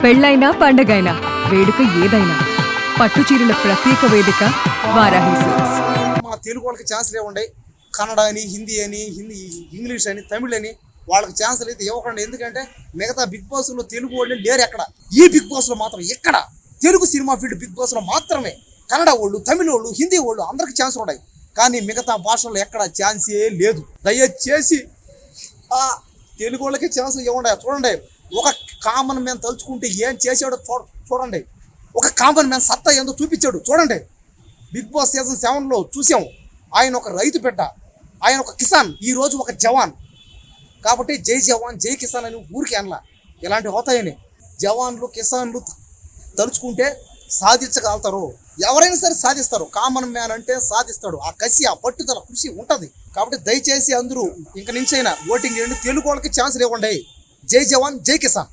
పెళ్ళైనా పండగైనా వేడుక ఏదైనా పట్టు చీరల ప్రత్యేక వేదిక వారాహి సిల్క్స్. మా తెలుగు వాళ్ళకి ఛాన్స్లు ఇవ్వండి. కన్నడ అని, హిందీ అని, ఇంగ్లీష్ అని, తమిళ్ అని వాళ్ళకి ఛాన్సులు అయితే ఇవ్వకండి. ఎందుకంటే మిగతా బిగ్ బాస్లో తెలుగు వాళ్ళు లేరు ఎక్కడ. ఈ బిగ్ బాస్లో మాత్రం ఎక్కడ తెలుగు సినిమా ఫీల్డ్ బిగ్ బాస్లో మాత్రమే కన్నడ వాళ్ళు, తమిళ వాళ్ళు, హిందీ వాళ్ళు అందరికి ఛాన్సులు ఉన్నాయి. కానీ మిగతా భాషల్లో ఎక్కడ ఛాన్సే లేదు. దయచేసి ఆ తెలుగు వాళ్ళకి ఛాన్సులు ఇవ్వండి. చూడండి, ఒక కామన్ మ్యాన్ తలుచుకుంటే ఏం చేసాడో చూడండి. ఒక కామన్ మ్యాన్ సత్తా ఏందో చూపించాడు చూడండి. బిగ్ బాస్ సీజన్ 7లో చూసాం. ఆయన ఒక రైతు బిడ్డ, ఆయన ఒక కిసాన్, ఈరోజు ఒక జవాన్. కాబట్టి జై జవాన్ జై కిసాన్ అని ఊరికి అనలా. ఇలాంటివి అవుతాయని జవాన్లు కిసాన్లు తలుచుకుంటే సాధించగలుగుతారు. ఎవరైనా సరే సాధిస్తారు. కామన్ మ్యాన్ అంటే సాధిస్తాడు. ఆ కసి, ఆ పట్టుదల, కృషి ఉంటుంది. కాబట్టి దయచేసి అందరూ ఇంక నుంచైనా ఓటింగ్ చేయండి. తెలుగు వాళ్ళకి ఛాన్సులు ఇవ్వండి. జై జవాన్ జై కిసాన్.